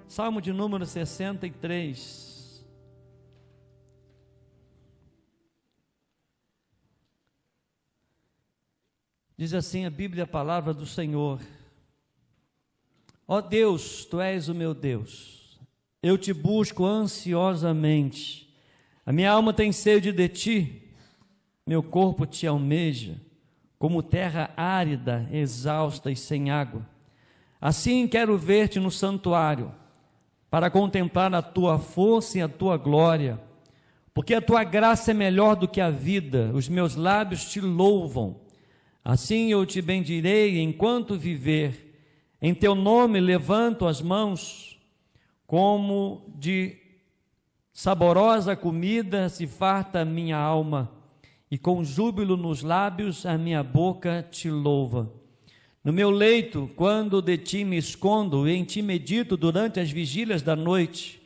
Salmo de número 63. Diz assim a Bíblia, a palavra do Senhor: ó Deus, Tu és o meu Deus, eu te busco ansiosamente, a minha alma tem sede de Ti, meu corpo Te almeja, como terra árida, exausta e sem água. Assim quero ver-Te no santuário, para contemplar a Tua força e a Tua glória, porque a Tua graça é melhor do que a vida, os meus lábios Te louvam. Assim eu Te bendirei enquanto viver, em Teu nome levanto as mãos, como de saborosa comida se farta a minha alma, e com júbilo nos lábios a minha boca Te louva. No meu leito, quando de Ti me escondo, em Ti medito durante as vigílias da noite,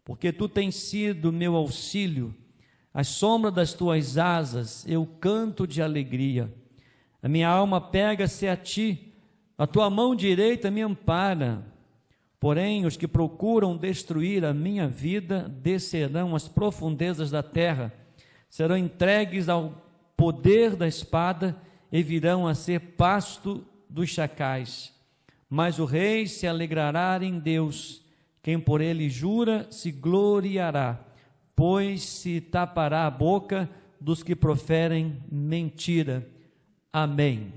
porque Tu tens sido meu auxílio, à sombra das Tuas asas eu canto de alegria. A minha alma pega-se a Ti, a Tua mão direita me ampara. Porém, os que procuram destruir a minha vida descerão às profundezas da terra, serão entregues ao poder da espada e virão a ser pasto dos chacais. Mas o rei se alegrará em Deus, quem por ele jura se gloriará, pois se tapará a boca dos que proferem mentira. Amém.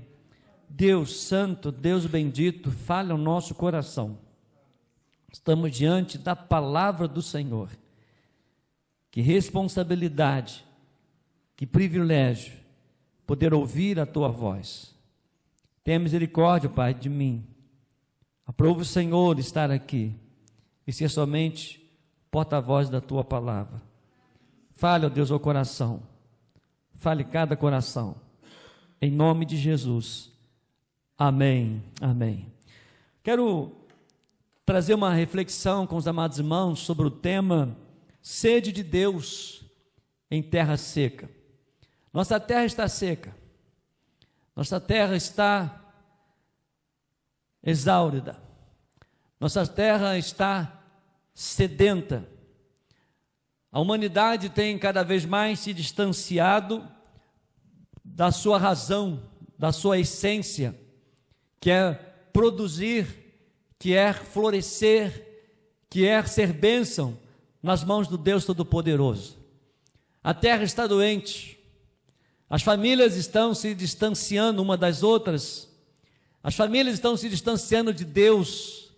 Deus santo, Deus bendito, fale ao nosso coração. Estamos diante da palavra do Senhor. Que responsabilidade, que privilégio poder ouvir a Tua voz. Tenha misericórdia, Pai, de mim. Aprove o Senhor estar aqui e ser somente porta-voz da Tua palavra. Fale, ó Deus, ao coração. Fale cada coração. Em nome de Jesus. Amém. Amém. Quero trazer uma reflexão com os amados irmãos sobre o tema sede de Deus em terra seca. Nossa terra está seca. Nossa terra está exaurida. Nossa terra está sedenta. A humanidade tem cada vez mais se distanciado da sua razão, da sua essência, que é produzir, que é florescer, que é ser bênção nas mãos do Deus Todo-Poderoso. A terra está doente. As famílias estão se distanciando uma das outras, as famílias estão se distanciando de Deus,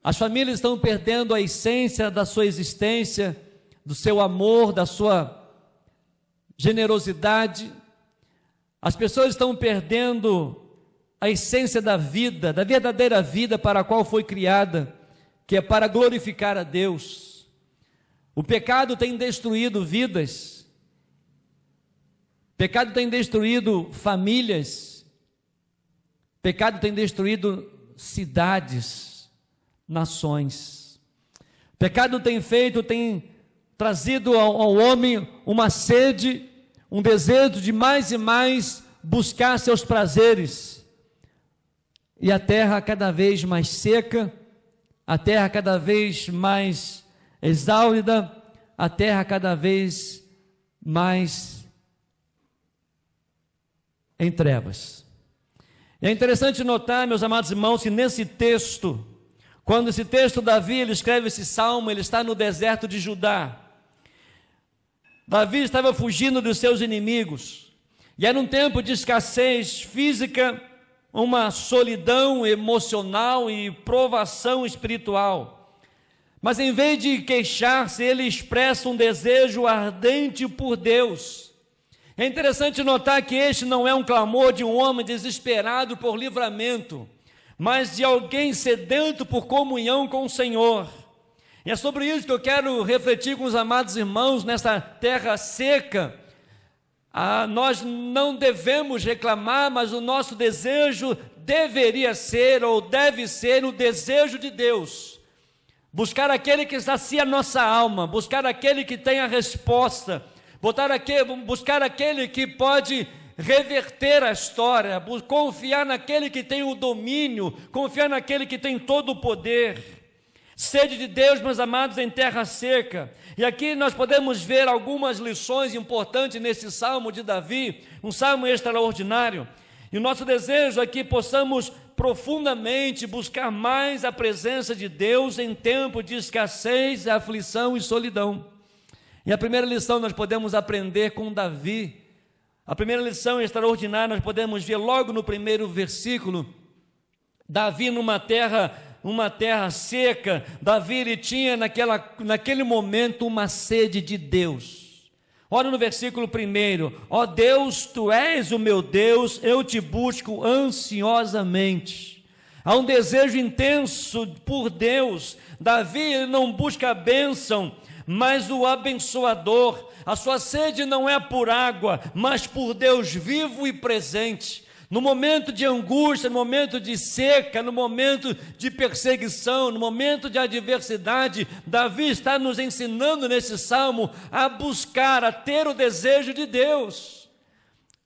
as famílias estão perdendo a essência da sua existência, do seu amor, da sua generosidade. As pessoas estão perdendo a essência da vida, da verdadeira vida para a qual foi criada, que é para glorificar a Deus. O pecado tem destruído vidas, pecado tem destruído famílias, pecado tem destruído cidades, nações. Pecado tem trazido ao homem uma sede, um desejo de mais e mais buscar seus prazeres. E a terra cada vez mais seca, a terra cada vez mais exaurida, a terra cada vez mais em trevas. É interessante notar, meus amados irmãos, que nesse texto, quando esse texto Davi ele escreve esse salmo, ele está no deserto de Judá. Davi estava fugindo dos seus inimigos, e era um tempo de escassez física, uma solidão emocional e provação espiritual. Mas em vez de queixar-se, ele expressa um desejo ardente por Deus. É interessante notar que este não é um clamor de um homem desesperado por livramento, mas de alguém sedento por comunhão com o Senhor. E é sobre isso que eu quero refletir com os amados irmãos nessa terra seca. Nós não devemos reclamar, mas o nosso desejo deveria ser ou deve ser o desejo de Deus. Buscar aquele que sacia a nossa alma, buscar aquele que tem a resposta, buscar aquele que pode reverter a história, confiar naquele que tem o domínio, confiar naquele que tem todo o poder. Sede de Deus, meus amados, em terra seca. E aqui nós podemos ver algumas lições importantes nesse salmo de Davi, um salmo extraordinário. E o nosso desejo é que possamos profundamente buscar mais a presença de Deus em tempo de escassez, aflição e solidão. E a primeira lição nós podemos aprender com Davi. A primeira lição extraordinária nós podemos ver logo no primeiro versículo. Davi numa terra seca, Davi ele tinha naquele momento uma sede de Deus. Olha no versículo 1: ó Deus, tu és o meu Deus, eu te busco ansiosamente. Há um desejo intenso por Deus. Davi ele não busca a bênção, mas o abençoador. A sua sede não é por água, mas por Deus vivo e presente. No momento de angústia, no momento de seca, no momento de perseguição, no momento de adversidade, Davi está nos ensinando nesse salmo a buscar, a ter o desejo de Deus.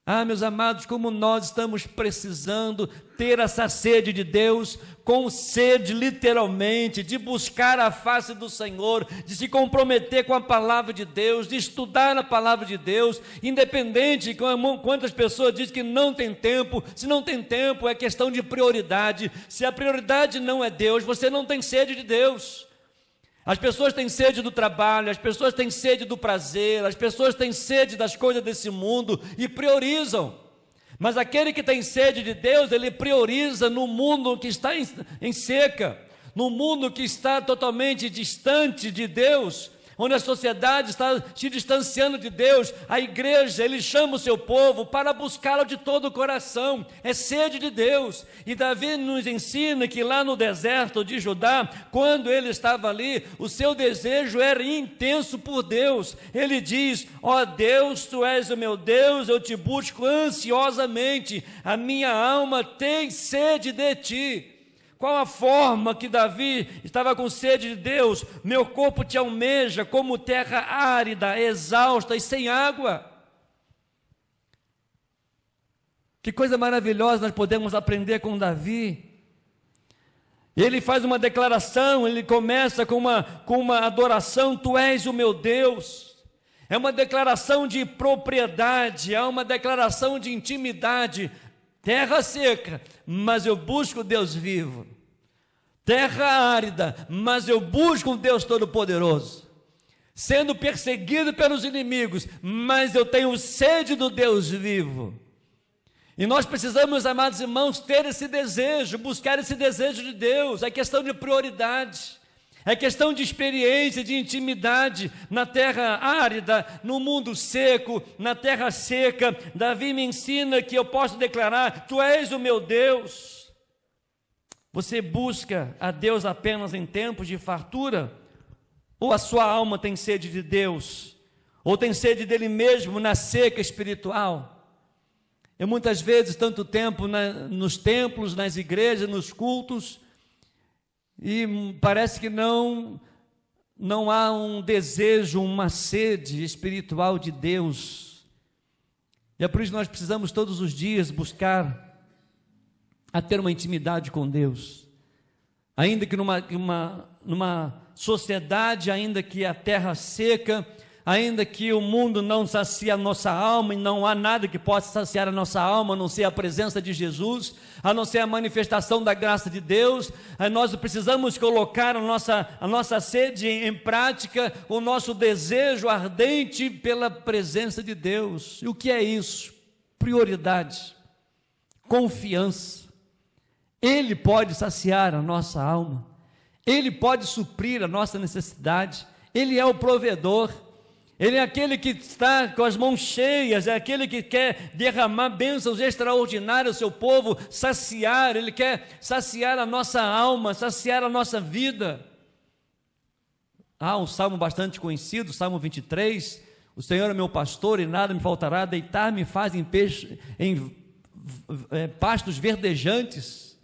Ah, meus amados, como nós estamos precisando ter essa sede de Deus, com sede literalmente, de buscar a face do Senhor, de se comprometer com a palavra de Deus, de estudar a palavra de Deus, independente de quantas pessoas dizem que não tem tempo. Se não tem tempo, é questão de prioridade. Se a prioridade não é Deus, você não tem sede de Deus. As pessoas têm sede do trabalho, as pessoas têm sede do prazer, as pessoas têm sede das coisas desse mundo e priorizam. Mas aquele que tem sede de Deus, ele prioriza no mundo que está em seca, no mundo que está totalmente distante de Deus, onde a sociedade está se distanciando de Deus. A igreja, ele chama o seu povo para buscá-lo de todo o coração, é sede de Deus. E Davi nos ensina que lá no deserto de Judá, quando ele estava ali, o seu desejo era intenso por Deus. Ele diz: ó Deus, tu és o meu Deus, eu te busco ansiosamente, a minha alma tem sede de ti. Qual a forma que Davi estava com sede de Deus? Meu corpo te almeja como terra árida, exausta e sem água. Que coisa maravilhosa nós podemos aprender com Davi. Ele faz uma declaração, ele começa com uma adoração: tu és o meu Deus. É uma declaração de propriedade, é uma declaração de intimidade. Terra seca, mas eu busco Deus vivo. Terra árida, mas eu busco um Deus todo-poderoso. Sendo perseguido pelos inimigos, mas eu tenho sede do Deus vivo. E nós precisamos, amados irmãos, ter esse desejo, buscar esse desejo de Deus. É questão de prioridade, é questão de experiência, de intimidade. Na terra árida, no mundo seco, na terra seca, Davi me ensina que eu posso declarar: tu és o meu Deus. Você busca a Deus apenas em tempos de fartura? Ou a sua alma tem sede de Deus? Ou tem sede dele mesmo na seca espiritual? Eu muitas vezes, tanto tempo nos templos, nas igrejas, nos cultos, e parece que não há um desejo, uma sede espiritual de Deus. E é por isso que nós precisamos todos os dias buscar a ter uma intimidade com Deus. Ainda que numa sociedade, ainda que a terra seca, ainda que o mundo não sacie a nossa alma, e não há nada que possa saciar a nossa alma, a não ser a presença de Jesus, a não ser a manifestação da graça de Deus, nós precisamos colocar a nossa sede em prática, o nosso desejo ardente pela presença de Deus. E o que é isso? Prioridade, confiança. Ele pode saciar a nossa alma, Ele pode suprir a nossa necessidade, Ele é o provedor. Ele é aquele que está com as mãos cheias, é aquele que quer derramar bênçãos extraordinárias ao seu povo, saciar. Ele quer saciar a nossa alma, saciar a nossa vida. Há um salmo bastante conhecido, o Salmo 23, o Senhor é meu pastor e nada me faltará, deitar-me faz em pastos verdejantes,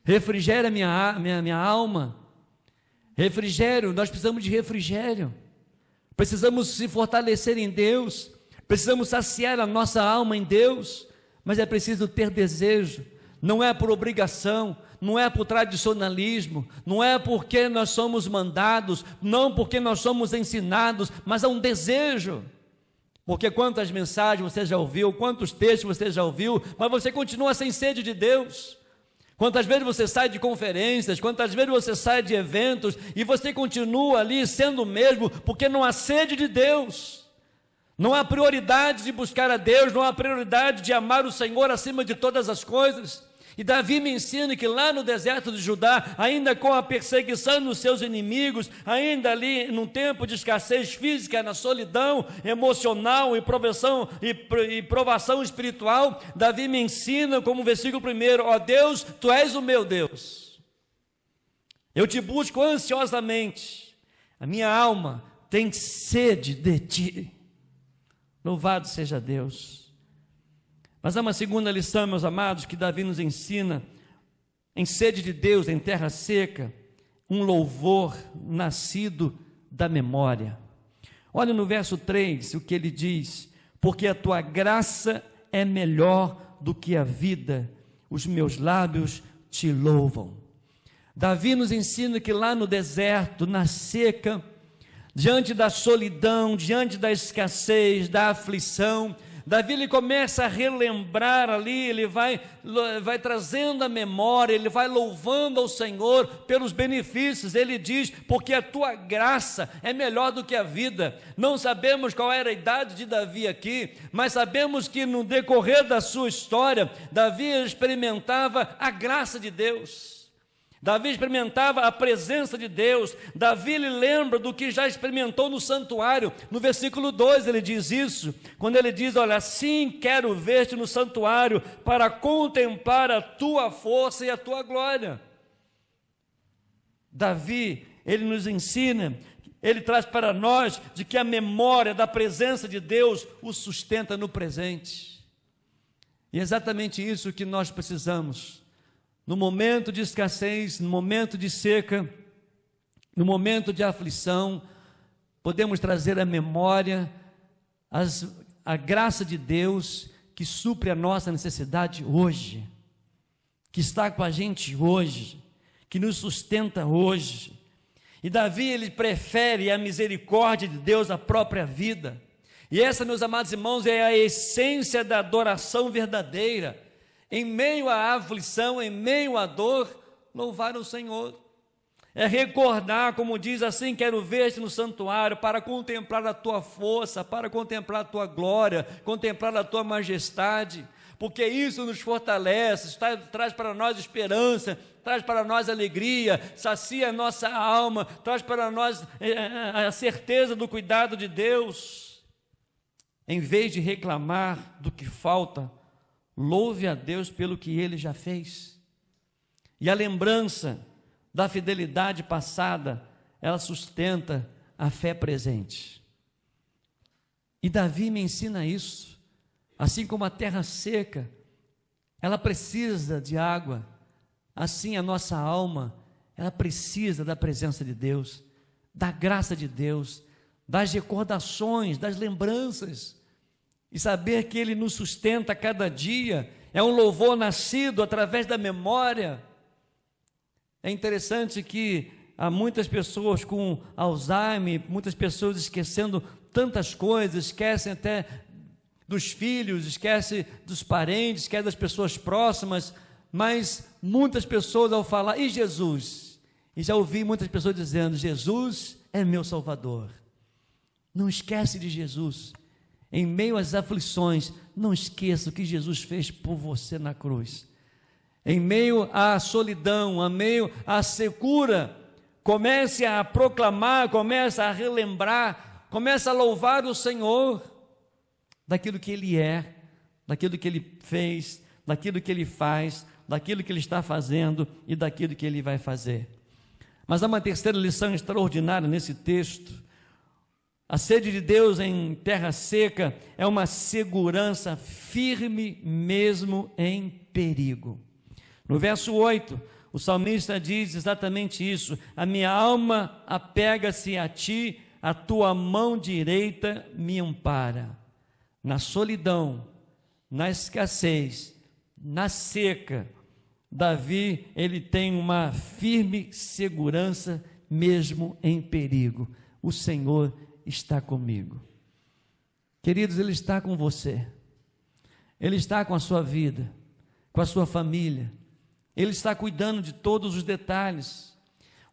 refrigera minha alma. Refrigério, nós precisamos de refrigério. Precisamos se fortalecer em Deus, precisamos saciar a nossa alma em Deus, mas é preciso ter desejo, não é por obrigação, não é por tradicionalismo, não é porque nós somos mandados, não porque nós somos ensinados, mas há um desejo. Porque quantas mensagens você já ouviu, quantos textos você já ouviu, mas você continua sem sede de Deus. Quantas vezes você sai de conferências, quantas vezes você sai de eventos, e você continua ali sendo o mesmo, porque não há sede de Deus. Não há prioridade de buscar a Deus, não há prioridade de amar o Senhor acima de todas as coisas. E Davi me ensina que lá no deserto de Judá, ainda com a perseguição dos seus inimigos, ainda ali num tempo de escassez física, na solidão emocional e provação espiritual, Davi me ensina como versículo 1, ó Deus, Tu és o meu Deus. Eu te busco ansiosamente, a minha alma tem sede de Ti. Louvado seja Deus. Mas há uma segunda lição, meus amados, que Davi nos ensina: em sede de Deus, em terra seca, um louvor nascido da memória. Olha no verso 3 o que ele diz: porque a tua graça é melhor do que a vida, os meus lábios te louvam. Davi nos ensina que lá no deserto, na seca, diante da solidão, diante da escassez, da aflição, Davi ele começa a relembrar ali, ele vai trazendo a memória, ele vai louvando ao Senhor pelos benefícios. Ele diz: porque a tua graça é melhor do que a vida. Não sabemos qual era a idade de Davi aqui, mas sabemos que no decorrer da sua história, Davi experimentava a graça de Deus. Davi experimentava a presença de Deus. Davi lhe lembra do que já experimentou no santuário. No versículo 2 ele diz isso, quando ele diz: olha, assim quero ver-te no santuário, para contemplar a tua força e a tua glória. Davi, ele nos ensina, ele traz para nós de que a memória da presença de Deus o sustenta no presente. E é exatamente isso que nós precisamos. No momento de escassez, no momento de seca, no momento de aflição, podemos trazer à memória a graça de Deus que supre a nossa necessidade hoje, que está com a gente hoje, que nos sustenta hoje. E Davi, ele prefere a misericórdia de Deus à própria vida. E essa, meus amados irmãos, é a essência da adoração verdadeira. Em meio à aflição, em meio à dor, louvar o Senhor. É recordar, como diz: assim quero ver-te no santuário, para contemplar a tua força, para contemplar a tua glória, contemplar a tua majestade, porque isso nos fortalece, traz para nós esperança, traz para nós alegria, sacia a nossa alma, traz para nós a certeza do cuidado de Deus. Em vez de reclamar do que falta, louve a Deus pelo que Ele já fez. E a lembrança da fidelidade passada, ela sustenta a fé presente. E Davi me ensina isso. Assim como a terra seca, ela precisa de água, assim a nossa alma, ela precisa da presença de Deus, da graça de Deus, das recordações, das lembranças. E saber que Ele nos sustenta a cada dia, é um louvor nascido através da memória. É interessante que há muitas pessoas com Alzheimer, muitas pessoas esquecendo tantas coisas, esquecem até dos filhos, esquecem dos parentes, esquecem das pessoas próximas, mas muitas pessoas ao falar, e Jesus? E já ouvi muitas pessoas dizendo: Jesus é meu Salvador. Não esquece de Jesus. Em meio às aflições, não esqueça o que Jesus fez por você na cruz. Em meio à solidão, em meio à secura, comece a proclamar, comece a relembrar, comece a louvar o Senhor daquilo que Ele é, daquilo que Ele fez, daquilo que Ele faz, daquilo que Ele está fazendo e daquilo que Ele vai fazer. Mas há uma terceira lição extraordinária nesse texto. A sede de Deus em terra seca é uma segurança firme mesmo em perigo. No verso 8, o salmista diz exatamente isso: a minha alma apega-se a ti, a tua mão direita me ampara. Na solidão, na escassez, na seca, Davi, ele tem uma firme segurança mesmo em perigo. O Senhor está comigo. Queridos, Ele está com você. Ele está com a sua vida, com a sua família. Ele está cuidando de todos os detalhes.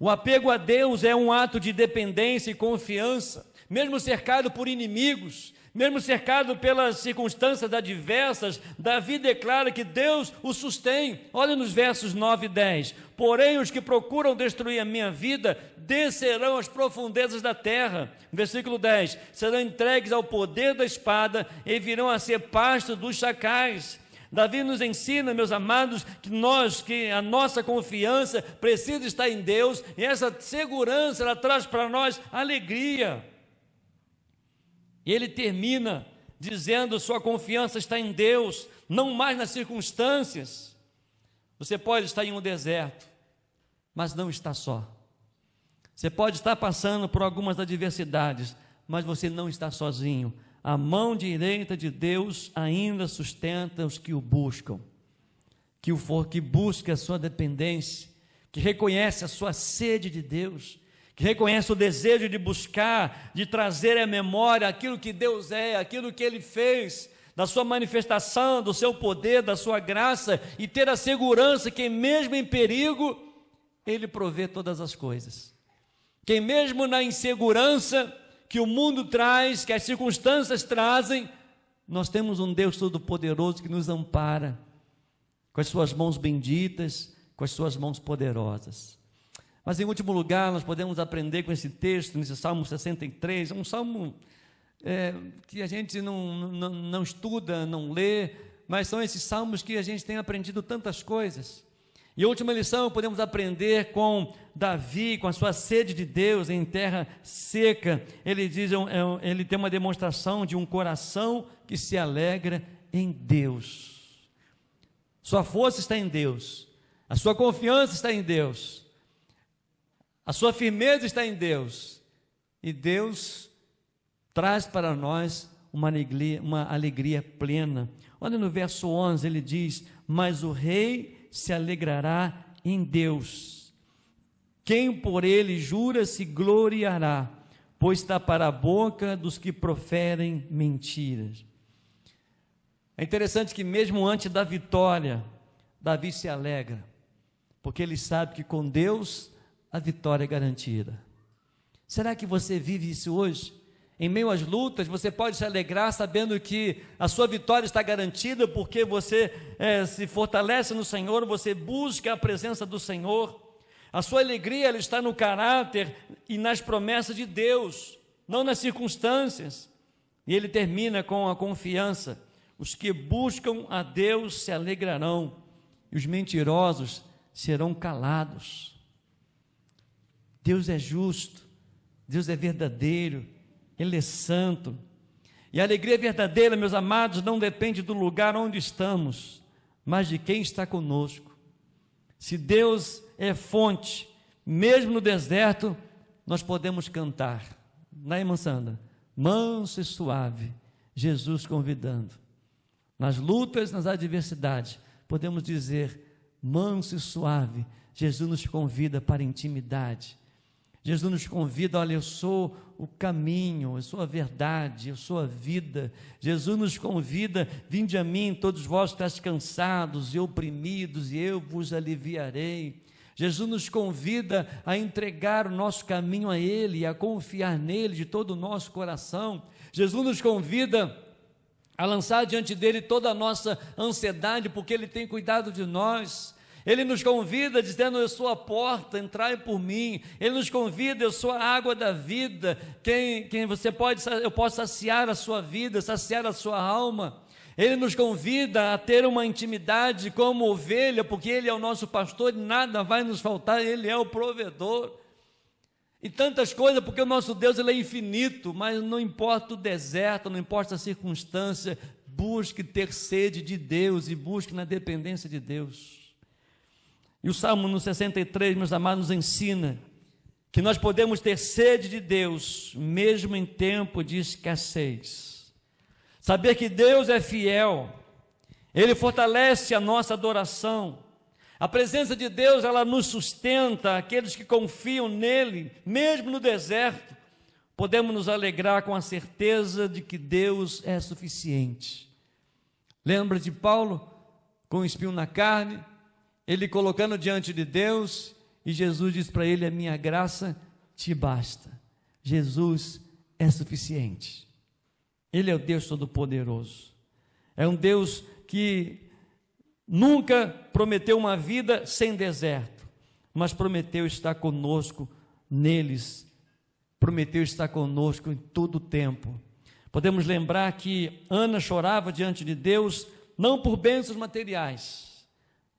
O apego a Deus é um ato de dependência e confiança, mesmo cercado por inimigos, mesmo cercado pelas circunstâncias adversas. Davi declara que Deus o sustém. Olha nos versos 9 e 10. Porém, os que procuram destruir a minha vida descerão às profundezas da terra. Versículo 10. Serão entregues ao poder da espada e virão a ser pasto dos chacais. Davi nos ensina, meus amados, que a nossa confiança precisa estar em Deus, e essa segurança, ela traz para nós alegria. E ele termina dizendo: sua confiança está em Deus, não mais nas circunstâncias. Você pode estar em um deserto, mas não está só. Você pode estar passando por algumas adversidades, mas você não está sozinho. A mão direita de Deus ainda sustenta os que o buscam, que busca a sua dependência, que reconhece a sua sede de Deus, que reconhece o desejo de buscar, de trazer à memória aquilo que Deus é, aquilo que Ele fez, da sua manifestação, do seu poder, da sua graça, e ter a segurança que mesmo em perigo, Ele provê todas as coisas. Que mesmo na insegurança que o mundo traz, que as circunstâncias trazem, nós temos um Deus Todo-Poderoso que nos ampara, com as suas mãos benditas, com as suas mãos poderosas. Mas em último lugar, nós podemos aprender com esse texto, nesse Salmo 63, é um salmo que a gente não estuda, não lê, mas são esses salmos que a gente tem aprendido tantas coisas. E a última lição podemos aprender com Davi, com a sua sede de Deus em terra seca. Ele diz, ele tem uma demonstração de um coração que se alegra em Deus. Sua força está em Deus, a sua confiança está em Deus, a sua firmeza está em Deus, e Deus traz para nós uma alegria plena. Olha no verso 11, ele diz: mas o rei se alegrará em Deus, quem por ele jura se gloriará, pois tapará a boca dos que proferem mentiras. É interessante que mesmo antes da vitória, Davi se alegra, porque ele sabe que com Deus a vitória é garantida. Será que você vive isso hoje? Em meio às lutas, você pode se alegrar sabendo que a sua vitória está garantida, porque você se fortalece no Senhor, você busca a presença do Senhor. A sua alegria, ela está no caráter e nas promessas de Deus, não nas circunstâncias. E ele termina com a confiança: os que buscam a Deus se alegrarão, e os mentirosos serão calados. Deus é justo, Deus é verdadeiro, Ele é santo. E a alegria verdadeira, meus amados, não depende do lugar onde estamos, mas de quem está conosco. Se Deus é fonte, mesmo no deserto, nós podemos cantar, na Sandra, manso e suave, Jesus convidando. Nas lutas, nas adversidades, podemos dizer, manso e suave, Jesus nos convida para a intimidade. Jesus nos convida: olha, eu sou o caminho, eu sou a verdade, eu sou a vida. Jesus nos convida: vinde a mim todos vós que estáis cansados e oprimidos, e eu vos aliviarei. Jesus nos convida a entregar o nosso caminho a Ele e a confiar nele de todo o nosso coração. Jesus nos convida a lançar diante dele toda a nossa ansiedade, porque Ele tem cuidado de nós. Ele nos convida dizendo: eu sou a porta, entrai por mim. Ele nos convida: eu sou a água da vida, eu posso saciar a sua vida, saciar a sua alma. Ele nos convida a ter uma intimidade como ovelha, porque Ele é o nosso pastor e nada vai nos faltar, Ele é o provedor. E tantas coisas, porque o nosso Deus, Ele é infinito, mas não importa o deserto, não importa a circunstância, busque ter sede de Deus e busque na dependência de Deus. E o Salmo no 63, meus amados, nos ensina que nós podemos ter sede de Deus, mesmo em tempo de escassez. Saber que Deus é fiel, Ele fortalece a nossa adoração. A presença de Deus, ela nos sustenta, aqueles que confiam nele, mesmo no deserto. Podemos nos alegrar com a certeza de que Deus é suficiente. Lembra de Paulo, com o espinho na carne, ele colocando diante de Deus, e Jesus diz para ele: a minha graça te basta. Jesus é suficiente. Ele é o Deus Todo-Poderoso. É um Deus que nunca prometeu uma vida sem deserto, mas prometeu estar conosco neles, prometeu estar conosco em todo o tempo. Podemos lembrar que Ana chorava diante de Deus, não por bênçãos materiais,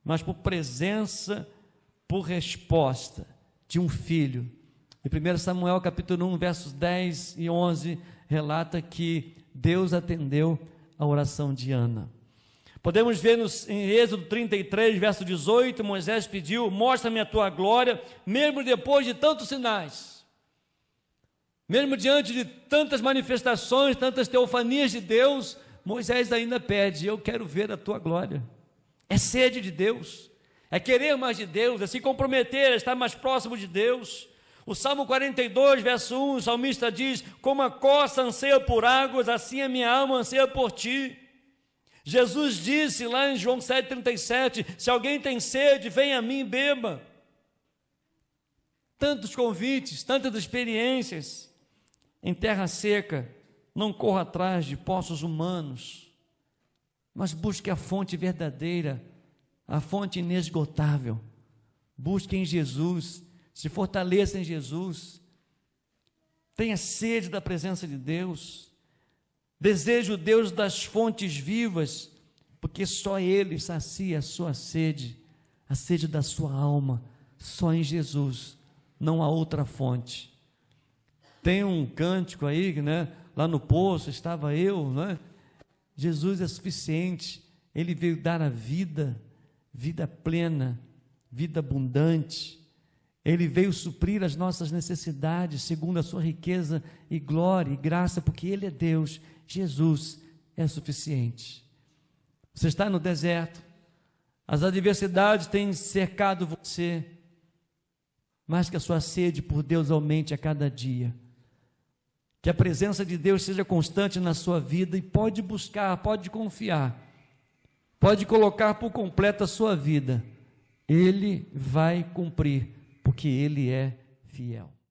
mas por presença, por resposta de um filho. Em 1 Samuel capítulo 1, versos 10 e 11, relata que Deus atendeu a oração de Ana. Podemos ver em Êxodo 33, verso 18, Moisés pediu: mostra-me a tua glória, mesmo depois de tantos sinais, mesmo diante de tantas manifestações, tantas teofanias de Deus, Moisés ainda pede: eu quero ver a tua glória. É sede de Deus, é querer mais de Deus, é se comprometer, é estar mais próximo de Deus. O Salmo 42, verso 1, o salmista diz: como a corça anseia por águas, assim a minha alma anseia por ti. Jesus disse lá em João 7,37, se alguém tem sede, venha a mim e beba. Tantos convites, tantas experiências. Em terra seca, não corra atrás de poços humanos, mas busque a fonte verdadeira, a fonte inesgotável. Busque em Jesus, se fortaleça em Jesus, tenha sede da presença de Deus. Deseje o Deus das fontes vivas, porque só Ele sacia a sua sede, a sede da sua alma. Só em Jesus, não há outra fonte. Tem um cântico aí, né? Lá no poço estava eu, né? Jesus é suficiente. Ele veio dar a vida, vida plena, vida abundante. Ele veio suprir as nossas necessidades segundo a sua riqueza e glória e graça, porque Ele é Deus. Jesus é suficiente. Você está no deserto, as adversidades têm cercado você, mas que a sua sede por Deus aumente a cada dia, que a presença de Deus seja constante na sua vida, e pode buscar, pode confiar, pode colocar por completo a sua vida. Ele vai cumprir, porque Ele é fiel.